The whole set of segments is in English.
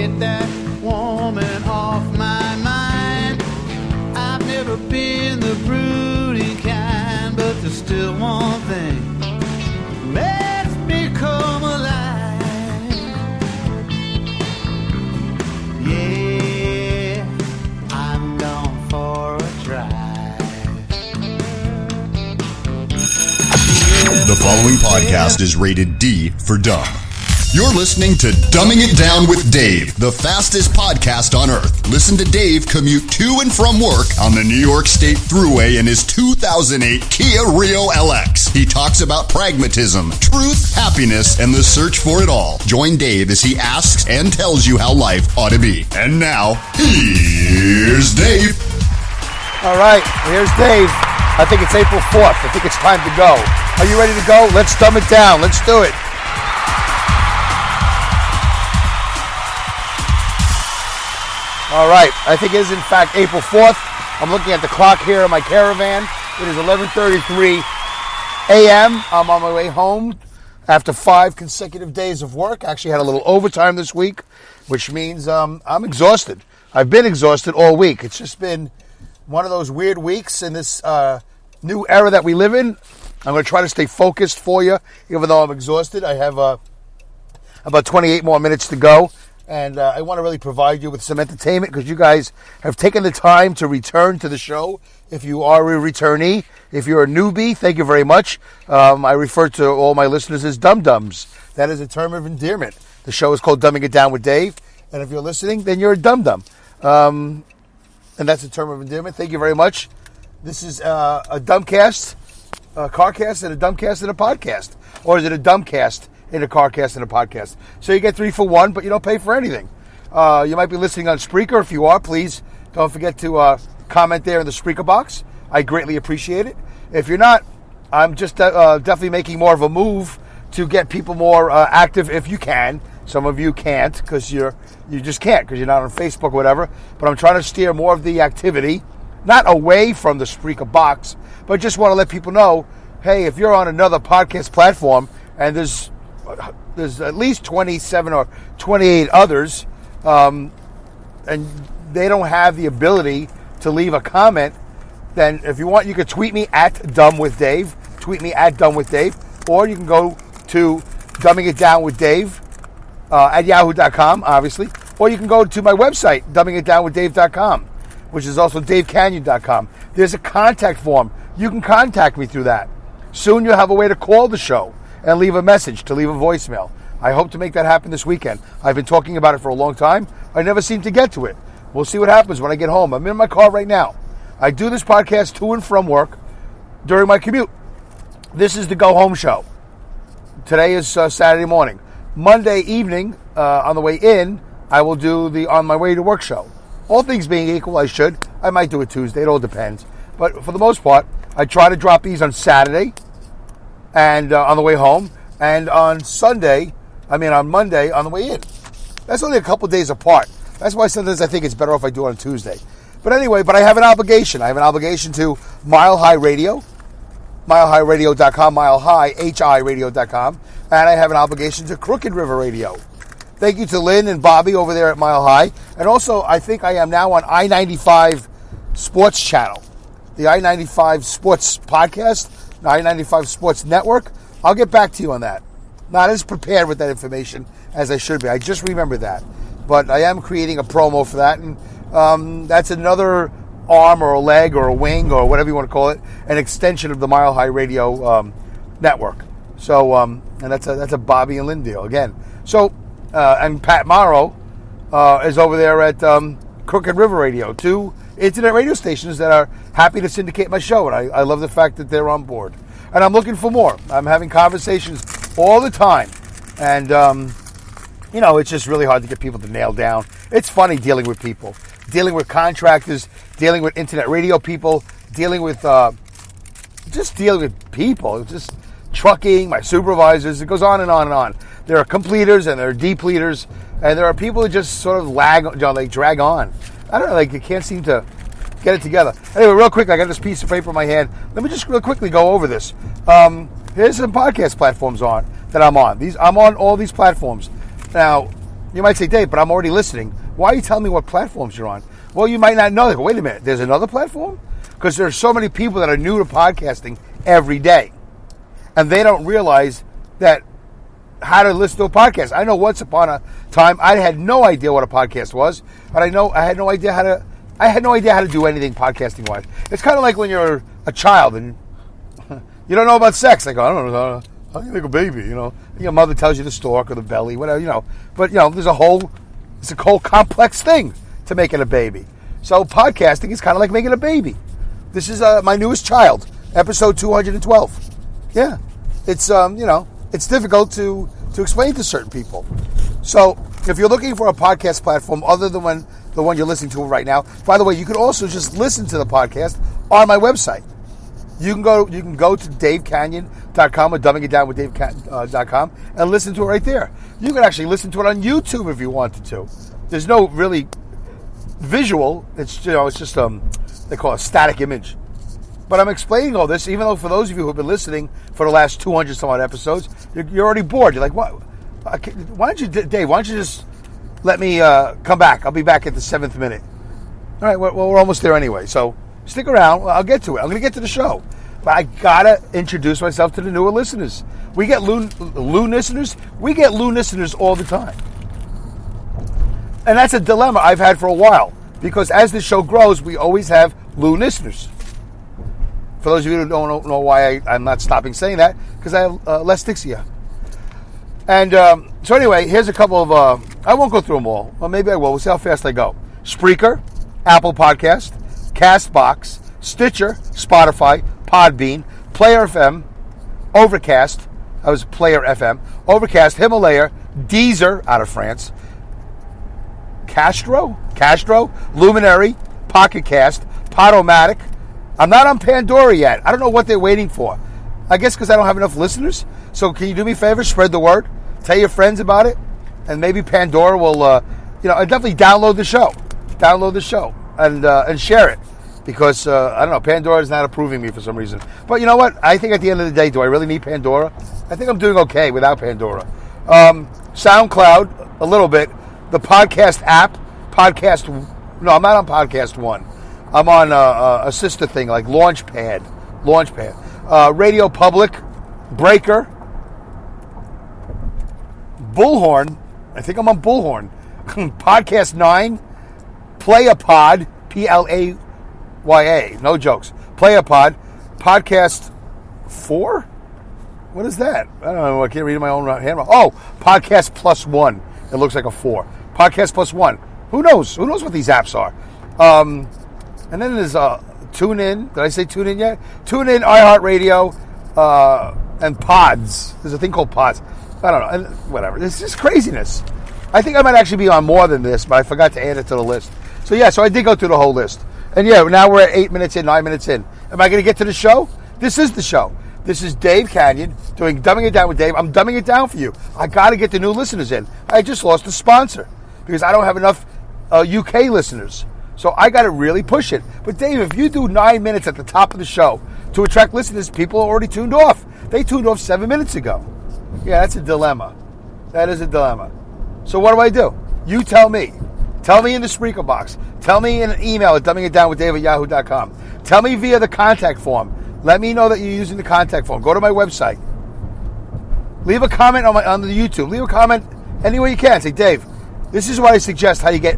get that woman off my mind. I've never been the brooding kind, but there's still one thing makes me come alive. Yeah, I'm gone for a drive. The following podcast is rated D for dumb. You're listening to Dumbing It Down with Dave, the fastest podcast on earth. Listen to Dave commute to and from work on the New York State Thruway in his 2008 Kia Rio LX. He talks about pragmatism, truth, happiness, and the search for it all. Join Dave as he asks and tells you how life ought to be. And now, here's Dave. All right, here's Dave. I think it's April 4th. I think it's time to go. Are you ready to go? Let's dumb it down. Let's do it. All right, I think it is in fact April 4th. I'm looking at the clock here in my caravan. It is 11:33 a.m. I'm on my way home after 5 consecutive days of work. Actually had a little overtime this week, which means I'm exhausted. I've been exhausted all week. It's just been one of those weird weeks in this new era that we live in. I'm going to try to stay focused for you, even though I'm exhausted. I have about 28 more minutes to go. And I want to really provide you with some entertainment because you guys have taken the time to return to the show. If you are a returnee, if you're a newbie, thank you very much. I refer to all my listeners as dum-dums. That is a term of endearment. The show is called Dumbing It Down with Dave. And if you're listening, then you're a dum-dum. And that's a term of endearment. Thank you very much. This is a dumbcast, a carcast, and a dumbcast and a podcast. Or is it a dumbcast in a carcast and a podcast? So you get 3 for 1, but you don't pay for anything. You might be listening on Spreaker. If you are, please don't forget to comment there in the Spreaker box. I greatly appreciate it. If you're not, I'm just definitely making more of a move to get people more active if you can. Some of you can't because you just can't because you're not on Facebook or whatever. But I'm trying to steer more of the activity, not away from the Spreaker box, but just want to let people know, hey, if you're on another podcast platform and there's at least 27 or 28 others, and they don't have the ability to leave a comment, then if you want, you could tweet me at dumbwithdave, or you can go to Dumbing It Down with Dave at yahoo.com, obviously, or you can go to my website, dumbingitdownwithdave.com, which is also davecanyon.com. There's a contact form. You can contact me through that. Soon you'll have a way to call the show and leave a message, to leave a voicemail. I hope to make that happen this weekend. I've been talking about it for a long time. I never seem to get to it. We'll see what happens when I get home. I'm in my car right now. I do this podcast to and from work during my commute. This is the go home show. Today is Saturday morning. Monday evening, on the way in, I will do the on my way to work show. All things being equal, I should. I might do it Tuesday. It all depends. But for the most part, I try to drop these on Saturday and on the way home, and on Monday, on the way in. That's only a couple days apart. That's why sometimes I think it's better if I do it on Tuesday. But anyway, I have an obligation. I have an obligation to Mile High Radio, milehigh.radio.com, milehigh.radio.com, and I have an obligation to Crooked River Radio. Thank you to Lynn and Bobby over there at Mile High. And also, I think I am now on I-95 Sports Channel, the I-95 Sports Podcast, the I-95 Sports Network. I'll get back to you on that. Not as prepared with that information as I should be. I just remembered that. But I am creating a promo for that, and that's another arm or a leg or a wing or whatever you want to call it, an extension of the Mile High Radio network. So, and that's a Bobby and Lynn deal again. So, and Pat Morrow is over there at Crooked River Radio, 2 internet radio stations that are happy to syndicate my show, and I love the fact that they're on board. And I'm looking for more. I'm having conversations all the time, and it's just really hard to get people to nail down. It's funny dealing with people, dealing with contractors, dealing with internet radio people, dealing with people, just trucking, my supervisors. It goes on and on and on. There are completers and there are depleters, and there are people who just sort of they drag on. I don't know, they can't seem to get it together. Anyway, real quick, I got this piece of paper in my hand. Let me just real quickly go over this. Here's some podcast platforms that I'm on. I'm on all these platforms. Now, You might say, Dave, but I'm already listening. Why are you telling me what platforms you're on? Well, you might not know. They go, wait a minute, there's another platform? Because there's so many people that are new to podcasting every day. And they don't realize that how to listen to a podcast. I know once upon a time I had no idea what a podcast was, but I had no idea how to do anything podcasting wise. It's kind of like when you're a child and you don't know about sex. Like, I don't know how do you make a baby, Your mother tells you the stomach or the belly, whatever, But there's a whole complex thing to making a baby. So podcasting is kind of like making a baby. This is my newest child, episode 212. Yeah. It's it's difficult to explain to certain people. So if you're looking for a podcast platform other than the one you're listening to right now, by the way, you can also just listen to the podcast on my website. You can go to davecanyon.com or dumbingitdownwithdave.com and listen to it right there. You can actually listen to it on YouTube if you wanted to. There's no really visual. It's it's just they call it a static image. But I'm explaining all this, even though for those of you who have been listening for the last 200 some odd episodes, you're already bored. You're like, what? Why don't you, Dave? Why don't you just let me come back? I'll be back at the 7th minute. All right. Well, we're almost there anyway. So stick around. I'll get to it. I'm going to get to the show. But I gotta introduce myself to the newer listeners. We get loon listeners. We get loon listeners all the time, and that's a dilemma I've had for a while because as the show grows, we always have loon listeners. For those of you who don't know why I'm not stopping saying that, because I have lestixia. And so anyway, here's a couple of, I won't go through them all. Well, maybe I will. We'll see how fast I go. Spreaker, Apple Podcast, Castbox, Stitcher, Spotify, Podbean, Player FM, Overcast, I was Player FM, Overcast, Himalaya, Deezer out of France, Castro, Luminary, Pocket Cast, Podomatic. I'm not on Pandora yet. I don't know what they're waiting for. I guess because I don't have enough listeners. So can you do me a favor? Spread the word. Tell your friends about it. And maybe Pandora will, definitely download the show. Download the show and share it. Because, I don't know, Pandora is not approving me for some reason. But you know what? I think at the end of the day, do I really need Pandora? I think I'm doing okay without Pandora. SoundCloud, a little bit. The podcast app. No, I'm not on Podcast One. I'm on a sister thing like Launchpad, Radio Public, Breaker, Bullhorn. I think I'm on Bullhorn. Podcast 9, Playapod, Playa, no jokes. Playapod, Podcast 4. What is that? I don't know. I can't read my own handwriting. Oh, Podcast Plus 1. It looks like a 4. Podcast Plus 1. Who knows? Who knows what these apps are? And then there's TuneIn. Did I say TuneIn yet? TuneIn, iHeartRadio, and Pods. There's a thing called Pods. I don't know. And whatever. It's just craziness. I think I might actually be on more than this, but I forgot to add it to the list. So I did go through the whole list. And now we're at 8 minutes in, 9 minutes in. Am I going to get to the show? This is the show. This is Dave Canyon doing Dumbing It Down with Dave. I'm dumbing it down for you. I got to get the new listeners in. I just lost a sponsor because I don't have enough UK listeners. So I got to really push it. But Dave, if you do 9 minutes at the top of the show to attract listeners, people are already tuned off. They tuned off 7 minutes ago. Yeah, that's a dilemma. That is a dilemma. So what do? You tell me. Tell me in the Spreaker box. Tell me in an email at dumbingitdownwithdave@yahoo.com. Tell me via the contact form. Let me know that you're using the contact form. Go to my website. Leave a comment on the YouTube. Leave a comment anywhere you can. Say, Dave, this is what I suggest how you get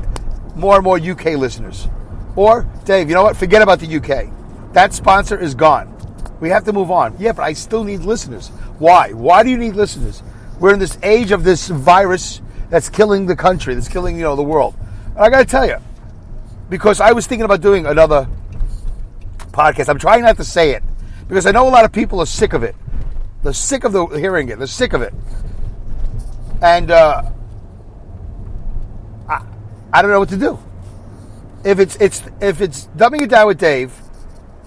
more and more UK listeners. Or, Dave, you know what? Forget about the UK. That sponsor is gone. We have to move on. Yeah, but I still need listeners. Why? Why do you need listeners? We're in this age of this virus that's killing the country, that's killing, the world. And I got to tell you, because I was thinking about doing another podcast. I'm trying not to say it because I know a lot of people are sick of it. They're sick of hearing it. They're sick of it. And I don't know what to do. If it's Dumbing It Down with Dave,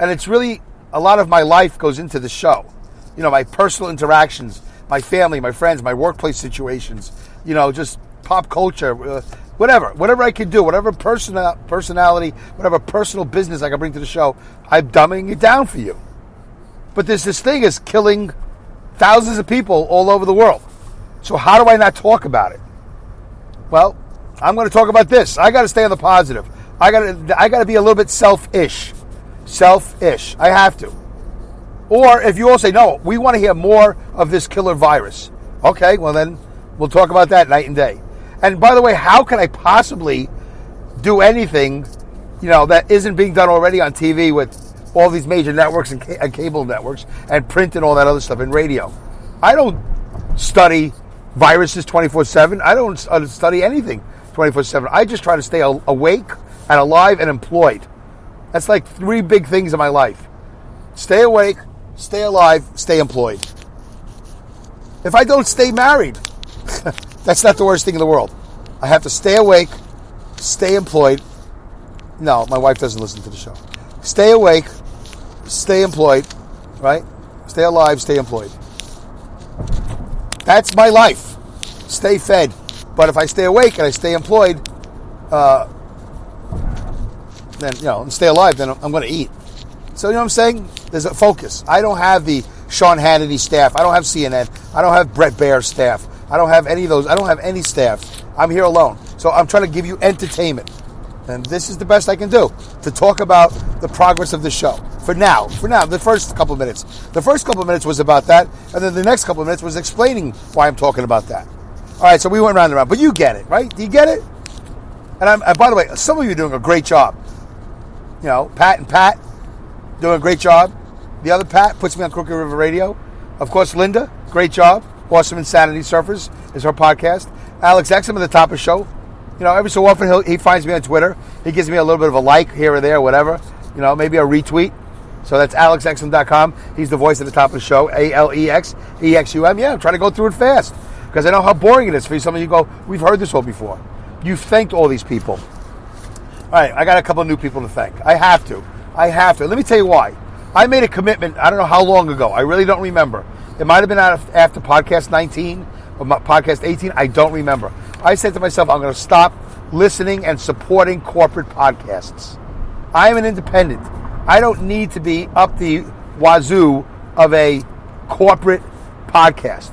and it's really a lot of my life goes into the show. My personal interactions, my family, my friends, my workplace situations. Just pop culture, whatever I can do, whatever personality, whatever personal business I can bring to the show. I'm dumbing it down for you. But this thing is killing thousands of people all over the world. So how do I not talk about it? Well, I'm going to talk about this. I got to stay on the positive. I got to be a little bit selfish. Selfish. I have to. Or if you all say, no, we want to hear more of this killer virus. Okay, well then we'll talk about that night and day. And by the way, how can I possibly do anything, that isn't being done already on TV with all these major networks and cable networks and print and all that other stuff and radio? I don't study viruses 24/7. I don't study anything 24/7. I just try to stay awake and alive and employed. That's like 3 big things in my life. Stay awake, stay alive, stay employed. If I don't stay married, that's not the worst thing in the world. I have to stay awake, stay employed. No, my wife doesn't listen to the show. Stay awake, stay employed, right? Stay alive, stay employed. That's my life. Stay fed. But if I stay awake and I stay employed, then, and stay alive, then I'm going to eat. So, you know what I'm saying? There's a focus. I don't have the Sean Hannity staff. I don't have CNN. I don't have Brett Baer's staff. I don't have any of those. I don't have any staff. I'm here alone. So I'm trying to give you entertainment. And this is the best I can do to talk about the progress of the show. For now, the first couple of minutes. The first couple of minutes was about that. And then the next couple of minutes was explaining why I'm talking about that. All right, so we went round and round. But you get it, right? Do you get it? And by the way, some of you are doing a great job. Pat and Pat doing a great job. The other Pat puts me on Crooked River Radio. Of course, Linda, great job. Awesome Insanity Surfers is her podcast. Alex Exum at the top of the show. Every so often he finds me on Twitter. He gives me a little bit of a like here or there, whatever. Maybe a retweet. So that's alexexum.com. He's the voice at the top of the show. ALEXEXUM. Yeah, I'm trying to go through it fast because I know how boring it is for you. Some of you go, we've heard this all before. You've thanked all these people. All right, I got a couple of new people to thank. I have to. Let me tell you why. I made a commitment, I don't know how long ago. I really don't remember. It might have been after podcast 19 or podcast 18. I don't remember. I said to myself, I'm going to stop listening and supporting corporate podcasts. I am an independent. I don't need to be up the wazoo of a corporate podcast.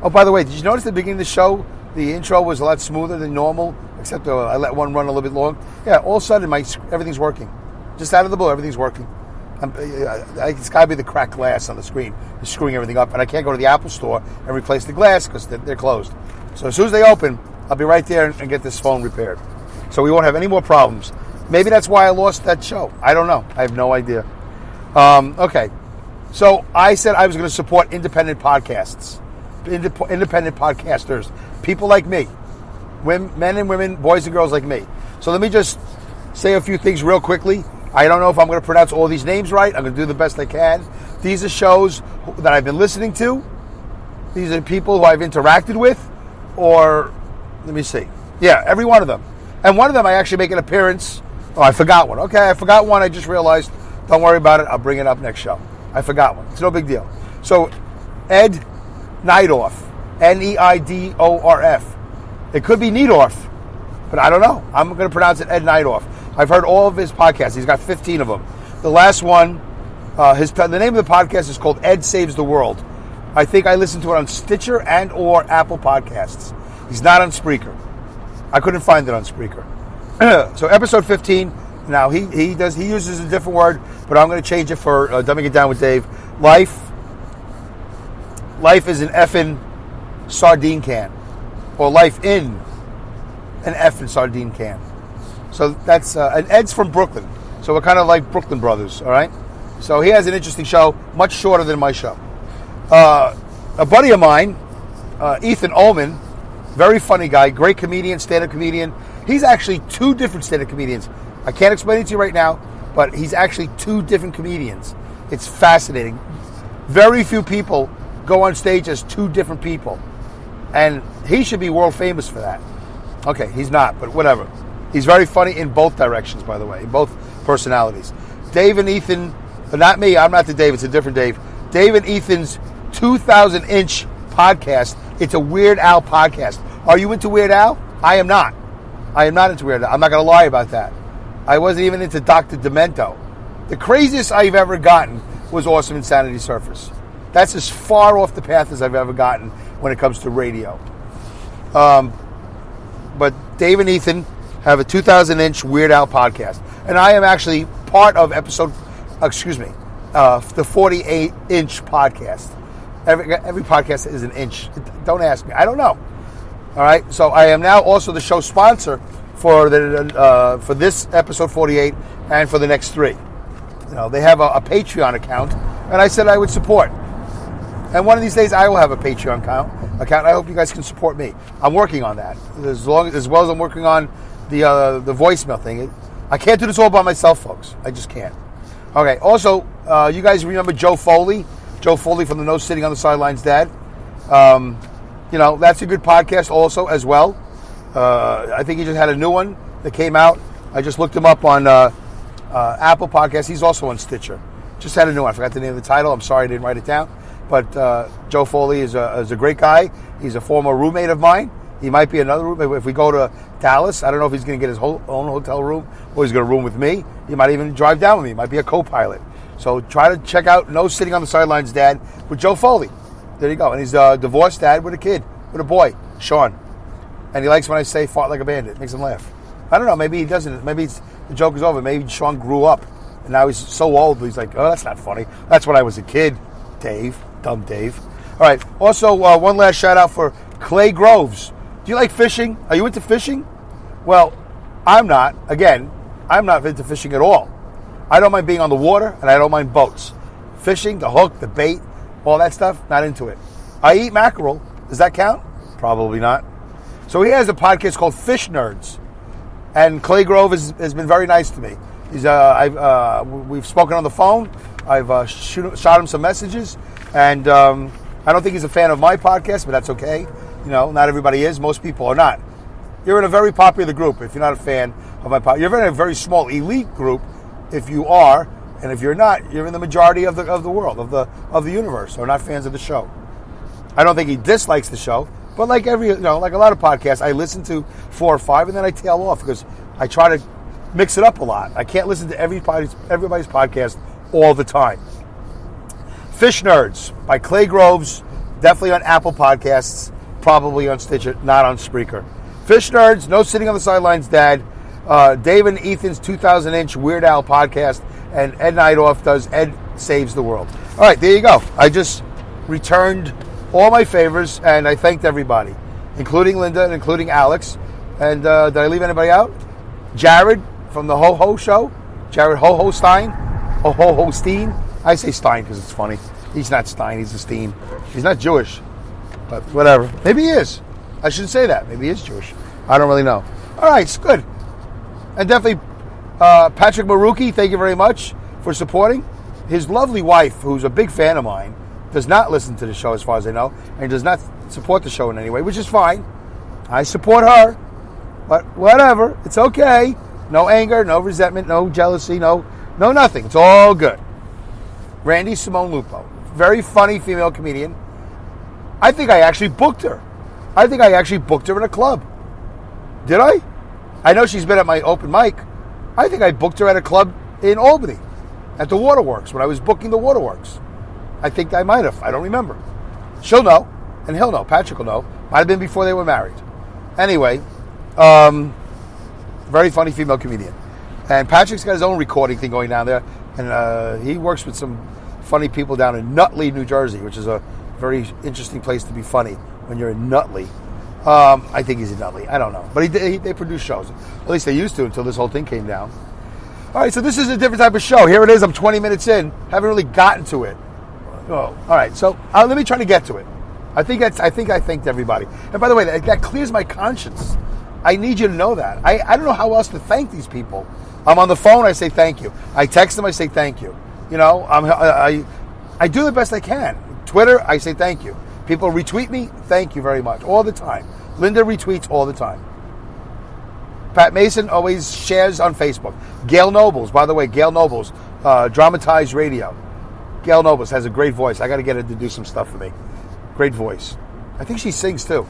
Oh, by the way, did you notice at the beginning of the show, the intro was a lot smoother than normal, except I let one run a little bit long? Yeah, all of a sudden, everything's working. Just out of the blue, everything's working. It's got to be the cracked glass on the screen. It's screwing everything up. And I can't go to the Apple store and replace the glass because they're closed. So as soon as they open, I'll be right there and get this phone repaired. So we won't have any more problems. Maybe that's why I lost that show. I don't know. I have no idea. Okay. So I said I was going to support independent podcasts. Independent podcasters. People like me. Men and women, boys and girls like me. So let me just say a few things real quickly. I don't know if I'm going to pronounce all these names right. I'm going to do the best I can. These are shows that I've been listening to. These are people who I've interacted with. Or, let me see. Yeah, every one of them. And one of them I actually make an appearance. Oh, I forgot one. Okay, I forgot one. I just realized. Don't worry about it. I'll bring it up next show. I forgot one. It's no big deal. So, Ed Neidorf. Neidorf. It could be Neidorf. But I don't know. I'm going to pronounce it Ed Neidorf. I've heard all of his podcasts. He's got 15 of them. The last one, the name of the podcast is called Ed Saves the World. I think I listened to it on Stitcher and or Apple Podcasts. He's not on Spreaker. I couldn't find it on Spreaker. So episode 15. Now he uses a different word, but I'm going to change it for Dumbing It Down with Dave. Life is an effing sardine can, or life in an effing sardine can. So that's and Ed's from Brooklyn, so we're kind of like Brooklyn brothers, all right? So he has an interesting show, much shorter than my show. A buddy of mine, Ethan Ullman, very funny guy, great comedian, stand-up comedian. He's actually 2 different stand-up comedians. I can't explain it to you right now, but he's actually 2 different comedians. It's fascinating. Very few people go on stage as 2 different people, and he should be world famous for that. Okay, he's not, but whatever. He's very funny in both directions, by the way, in both personalities. Dave and Ethan, not me, I'm not the Dave, it's a different Dave. Dave and Ethan's 2,000-inch podcast, it's a Weird Al podcast. Are you into Weird Al? I am not. I am not into Weird Al. I'm not going to lie about that. I wasn't even into Dr. Demento. The craziest I've ever gotten was Awesome Insanity Surfers. That's as far off the path as I've ever gotten when it comes to radio. but Dave and Ethan have a 2,000-inch Weird Al podcast. And I am actually part of the 48-inch podcast. Every podcast is an inch. Don't ask me. I don't know. All right. So I am now also the show sponsor for this episode 48 and for the next 3. They have a Patreon account, and I said I would support. And one of these days I will have a Patreon account. I hope you guys can support me. I'm working on that. As well as I'm working on the voicemail thing. I can't do this all by myself, folks. I just can't. Okay. Also, you guys remember Joe Foley? Joe Foley from the No Sitting on the Sidelines Dad. That's a good podcast also as well. I think he just had a new one that came out. I just looked him up on Apple Podcasts. He's also on Stitcher. Just had a new one. I forgot the name of the title. I'm sorry I didn't write it down. But Joe Foley is a great guy. He's a former roommate of mine. He might be another roommate. If we go to Dallas, I don't know if he's going to get his own hotel room or he's going to room with me. He might even drive down with me. He might be a co-pilot. So try to check out No Sitting on the Sidelines Dad with Joe Foley. There you go. And he's a divorced dad with a kid, with a boy, Sean. And he likes when I say fought like a bandit. It makes him laugh. I don't know. Maybe he doesn't. Maybe the joke is over. Maybe Sean grew up. And now he's so old. He's like, oh, that's not funny. That's when I was a kid, Dave. Dumb Dave. All right. Also, one last shout out for Clay Groves. Do you like fishing? Are you into fishing? Well, I'm not. Again, I'm not into fishing at all. I don't mind being on the water, and I don't mind boats. Fishing, the hook, the bait, all that stuff, not into it. I eat mackerel. Does that count? Probably not. So he has a podcast called Fish Nerds. And Clay Grove has been very nice to me. We've spoken on the phone. I've shot him some messages. And I don't think he's a fan of my podcast, but that's okay. Not everybody is. Most people are not. You're in a very popular group if you're not a fan of my podcast. You're in a very small elite group if you are. And if you're not, you're in the majority of the world, of the universe, or not fans of the show. I don't think he dislikes the show, but like like a lot of podcasts, I listen to 4 or 5 and then I tail off because I try to mix it up a lot. I can't listen to everybody's podcast all the time. Fish Nerds by Clay Groves, definitely on Apple Podcasts, probably on Stitcher, not on Spreaker. Fish Nerds, No Sitting on the Sidelines Dad, Dave and Ethan's 2,000-inch Weird Al podcast, and Ed Nightoff does Ed Saves the World. All right, there you go. I just returned all my favors, and I thanked everybody, including Linda and including Alex. And did I leave anybody out? Jared from the Ho Ho Show. Jared Ho Ho Stein. Ho Ho Ho Steen. I say Stein because it's funny. He's not Stein. He's a Steen. He's not Jewish, but whatever. Maybe he is. I shouldn't say that. Maybe he is Jewish. I don't really know. All right, it's good. And definitely Patrick Maruki, thank you very much for supporting. His lovely wife, who's a big fan of mine, does not listen to the show as far as I know, and does not support the show in any way, which is fine. I support her, but whatever. It's okay. No anger, no resentment, no jealousy, no nothing. It's all good. Randy Simone Lupo, very funny female comedian. I think I actually booked her. I think I actually booked her in a club. Did I? I know she's been at my open mic. I think I booked her at a club in Albany, at the Waterworks, when I was booking the Waterworks. I think I might have. I don't remember. She'll know, and he'll know. Patrick will know. Might have been before they were married. Anyway, very funny female comedian. And Patrick's got his own recording thing going down there, and he works with some funny people down in Nutley, New Jersey, which is a very interesting place to be funny when you're in Nutley. I think he's in Nutley. I don't know. But they produce shows. At least they used to until this whole thing came down. All right, so this is a different type of show. Here it is. I'm 20 minutes in. Haven't really gotten to it. Oh, all right, so let me try to get to it. I think I thanked everybody. And by the way, that clears my conscience. I need you to know that. I don't know how else to thank these people. I'm on the phone, I say thank you. I text them, I say thank you. I do the best I can. Twitter, I say thank you. People retweet me, thank you very much, all the time. Linda retweets all the time. Pat Mason always shares on Facebook. Gail Nobles, by the way, Gail Nobles, Dramatized Radio. Gail Nobles has a great voice. I got to get her to do some stuff for me. Great voice. I think she sings too.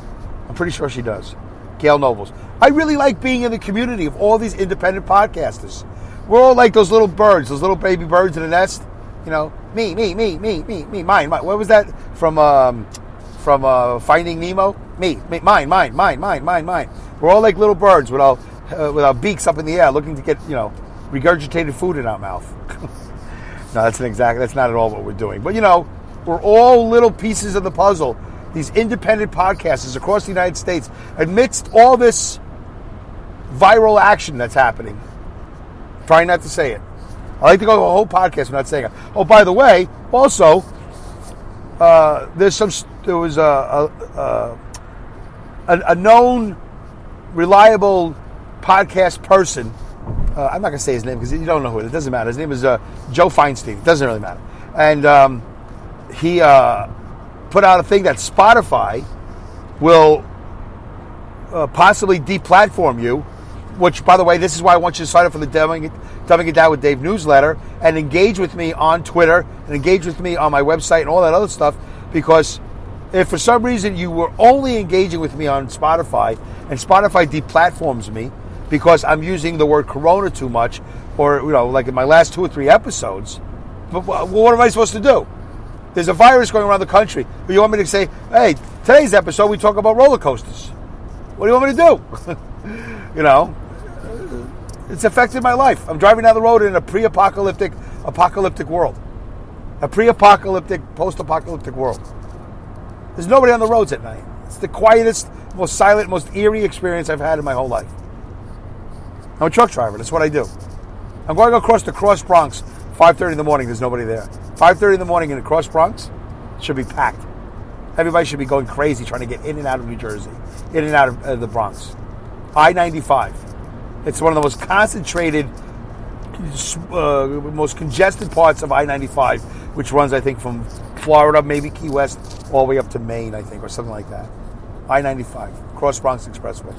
I'm pretty sure she does. Gail Nobles. I really like being in the community of all these independent podcasters. We're all like those little birds, those little baby birds in a nest. Me, mine. What was that from Finding Nemo? mine. We're all like little birds with our beaks up in the air, looking to get regurgitated food in our mouth. No, that's not at all what we're doing. But we're all little pieces of the puzzle. These independent podcasters across the United States, amidst all this viral action that's happening. Trying not to say it. I like to go to a whole podcast without saying it. Oh, by the way, also, there was a known, reliable podcast person. I'm not going to say his name because you don't know who it is. It doesn't matter. His name is Joe Feinstein. It doesn't really matter. And he put out a thing that Spotify will possibly deplatform you, which, by the way, this is why I want you to sign up for the Dumbing It Down with Dave newsletter and engage with me on Twitter and engage with me on my website and all that other stuff, because if for some reason you were only engaging with me on Spotify and Spotify deplatforms me because I'm using the word corona too much, or like in my last 2 or 3 episodes, what am I supposed to do? There's a virus going around the country. But you want me to say, hey, today's episode we talk about roller coasters. What do you want me to do? It's affected my life. I'm driving down the road in a apocalyptic world. A pre-apocalyptic, post-apocalyptic world. There's nobody on the roads at night. It's the quietest, most silent, most eerie experience I've had in my whole life. I'm a truck driver. That's what I do. I'm going across the Cross Bronx, 5:30 in the morning. There's nobody there. 5:30 in the morning in the Cross Bronx should be packed. Everybody should be going crazy trying to get in and out of New Jersey, in and out of the Bronx. I-95. It's one of the most concentrated, most congested parts of I-95, which runs, I think, from Florida, maybe Key West, all the way up to Maine, I think, or something like that. I-95, Cross Bronx Expressway.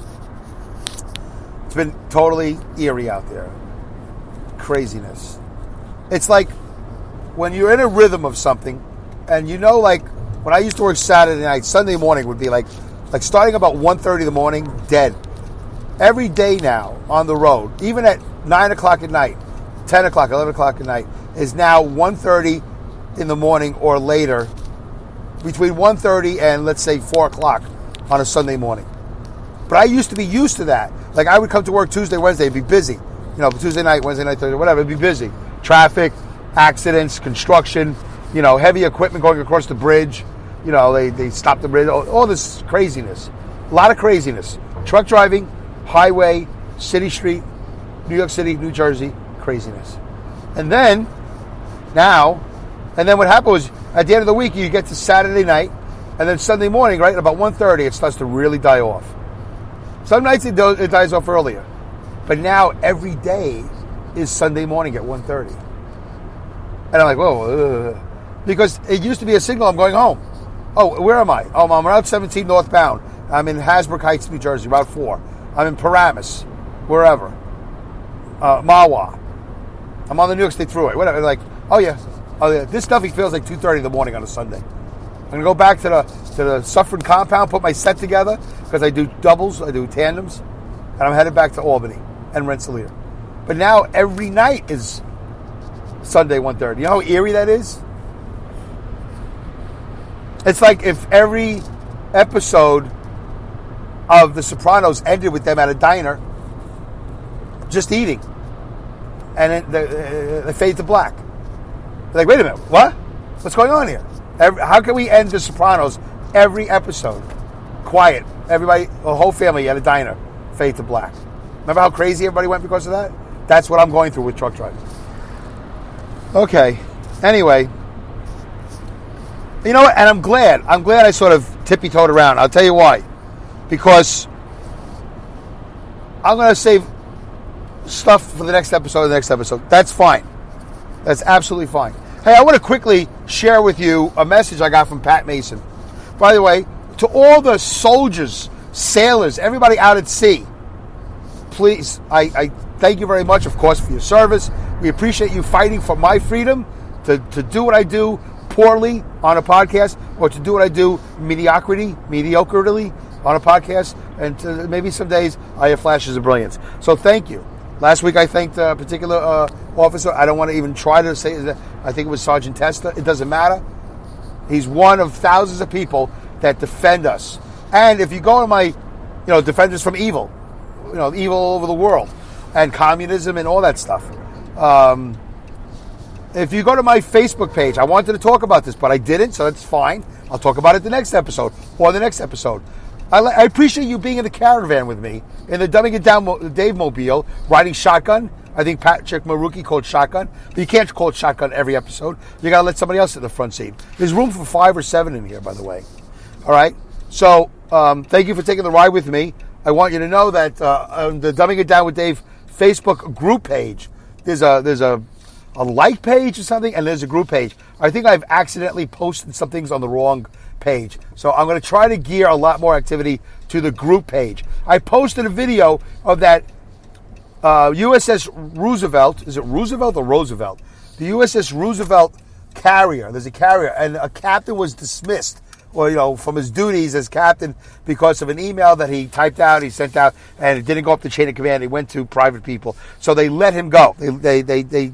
It's been totally eerie out there. Craziness. It's like when you're in a rhythm of something, and like when I used to work Saturday night, Sunday morning would be like starting about 1:30 in the morning, dead. Every day now on the road, even at 9 o'clock at night, 10 o'clock, 11 o'clock at night, is now 1:30 in the morning or later, between 1:30 and let's say 4 o'clock on a Sunday morning. But I used to be used to that. Like I would come to work Tuesday, Wednesday, it'd be busy. Tuesday night, Wednesday night, Thursday, whatever, it'd be busy. Traffic, accidents, construction, heavy equipment going across the bridge. They stop the bridge, all this craziness. A lot of craziness. Truck driving, highway, city street, New York City, New Jersey, craziness. And then what happened was, at the end of the week, you get to Saturday night, and then Sunday morning, right, about 1:30, it starts to really die off. Some nights it dies off earlier. But now, every day is Sunday morning at 1:30. And I'm like, whoa, because it used to be a signal I'm going home. Oh, where am I? Oh, I'm Route 17 northbound. I'm in Hasbrook Heights, New Jersey, Route 4. I'm in Paramus, wherever. Mahwah. I'm on the New York State Thruway, whatever. Like, oh yeah. This stuff feels like 2:30 in the morning on a Sunday. I'm going to go back to the Suffern compound, put my set together, because I do doubles, I do tandems, and I'm headed back to Albany and Rensselaer. But now every night is Sunday 1:30. You know how eerie that is? It's like if every episode of The Sopranos ended with them at a diner just eating, and then they fade to black. They're like, wait a minute, what? What's going on here? How can we end The Sopranos every episode? Quiet. Everybody, the whole family at a diner, fade to black. Remember how crazy everybody went because of that? That's what I'm going through with truck driving. Okay. Anyway. You know what? And I'm glad I sort of tippy-toed around. I'll tell you why. Because I'm going to save stuff for the next episode. That's fine. That's absolutely fine. Hey, I want to quickly share with you a message I got from Pat Mason. By the way, to all the soldiers, sailors, everybody out at sea, please, I thank you very much, of course, for your service. We appreciate you fighting for my freedom to do what I do poorly on a podcast, or to do what I do mediocrely on a podcast, and maybe some days I have flashes of brilliance. So thank you. Last week I thanked a particular officer. I don't want to even try to say that. I think it was Sergeant Testa. It doesn't matter. He's one of thousands of people that defend us. And if you go to my, Defenders from Evil, evil all over the world, and communism and all that stuff. If you go to my Facebook page, I wanted to talk about this, but I didn't, so that's fine. I'll talk about it the next episode or the next episode. I appreciate you being in the caravan with me, in the Dumbing It Down Dave Mobile, riding shotgun. I think Patrick Maruki called shotgun, but you can't call it shotgun every episode. You got to let somebody else in the front seat. There's room for 5 or 7 in here, by the way. All right? So, thank you for taking the ride with me. I want you to know that on the Dumbing It Down with Dave Facebook group page, there's a like page or something, and there's a group page. I think I've accidentally posted some things on the wrong page. So I'm going to try to gear a lot more activity to the group page. I posted a video of that USS Roosevelt. Is it Roosevelt or Roosevelt? The USS Roosevelt carrier. There's a carrier, and a captain was dismissed, from his duties as captain because of an email that he typed out, he sent out, and it didn't go up the chain of command. It went to private people. So they let him go. They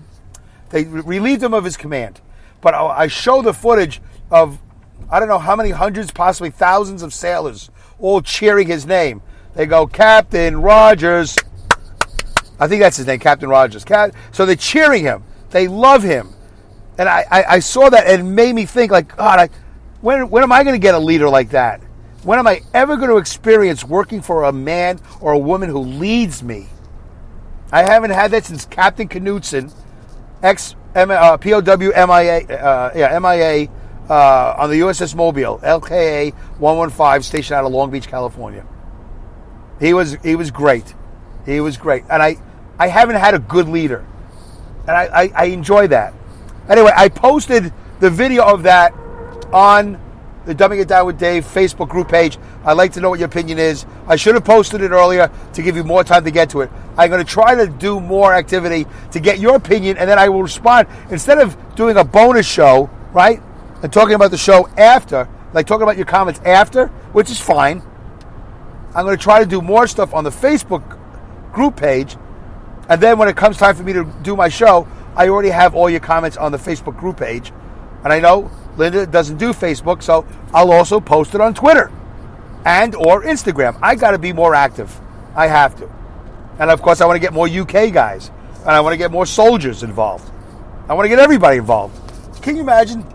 relieved him of his command. But I show the footage of, I don't know how many hundreds, possibly thousands of sailors all cheering his name. They go, Captain Rogers. I think that's his name, Captain Rogers. So they're cheering him. They love him. And I saw that and it made me think, like, God, when am I going to get a leader like that? When am I ever going to experience working for a man or a woman who leads me? I haven't had that since Captain Knudsen, POW MIA on the USS Mobile, LKA 115, stationed out of Long Beach, California. He was great. He was great. And I haven't had a good leader. And I enjoy that. Anyway, I posted the video of that on the Dumbing It Down with Dave Facebook group page. I'd like to know what your opinion is. I should have posted it earlier to give you more time to get to it. I'm going to try to do more activity to get your opinion, and then I will respond. Instead of doing a bonus show, right, and talking about the show after, like talking about your comments after, which is fine, I'm going to try to do more stuff on the Facebook group page, and then when it comes time for me to do my show, I already have all your comments on the Facebook group page. And I know Linda doesn't do Facebook, so I'll also post it on Twitter and or Instagram. I got to be more active. I have to. And of course, I want to get more UK guys. And I want to get more soldiers involved. I want to get everybody involved. Can you imagine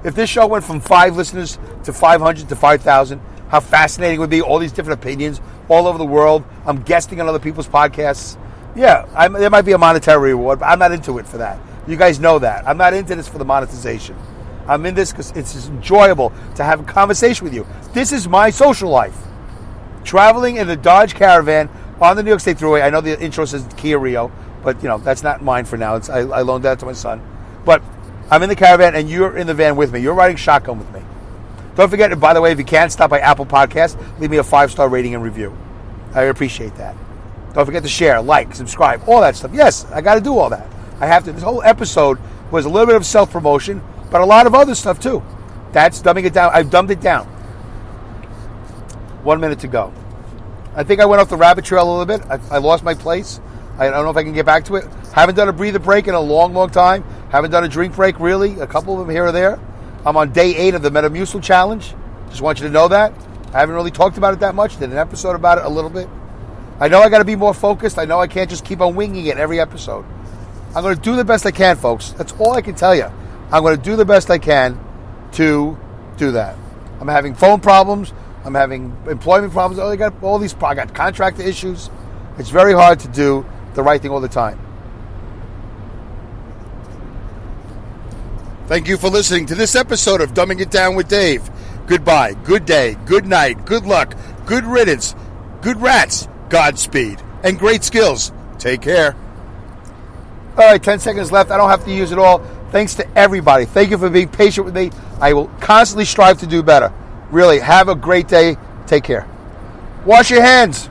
if this show went from 5 listeners to 500 to 5,000? How fascinating it would be, all these different opinions all over the world. I'm guesting on other people's podcasts. Yeah, there might be a monetary reward, but I'm not into it for that. You guys know that. I'm not into this for the monetization. I'm in this because it's enjoyable to have a conversation with you. This is my social life. Traveling in the Dodge Caravan on the New York State Thruway. I know the intro says Kia Rio, but that's not mine for now. I loaned that to my son. But I'm in the caravan and you're in the van with me. You're riding shotgun with me. Don't forget, by the way, if you can, stop by Apple Podcasts. Leave me a 5-star rating and review. I appreciate that. Don't forget to share, like, subscribe, all that stuff. Yes, I got to do all that. I have to. This whole episode was a little bit of self-promotion, but a lot of other stuff too. That's dumbing it down. I've dumbed it down. 1 minute to go. I think I went off the rabbit trail a little bit. I lost my place. I don't know if I can get back to it. Haven't done a breather break in a long, long time. Haven't done a drink break, really. A couple of them here or there. I'm on day 8 of the Metamucil Challenge. Just want you to know that. I haven't really talked about it that much. Did an episode about it a little bit. I know I got to be more focused. I know I can't just keep on winging it every episode. I'm going to do the best I can, folks. That's all I can tell you. I'm going to do the best I can to do that. I'm having phone problems. I'm having employment problems. I got all these. I got contract issues. It's very hard to do the right thing all the time. Thank you for listening to this episode of Dumbing It Down with Dave. Goodbye, good day, good night, good luck, good riddance, good rats, Godspeed, and great skills. Take care. All right, 10 seconds left. I don't have to use it all. Thanks to everybody. Thank you for being patient with me. I will constantly strive to do better. Really, have a great day. Take care. Wash your hands.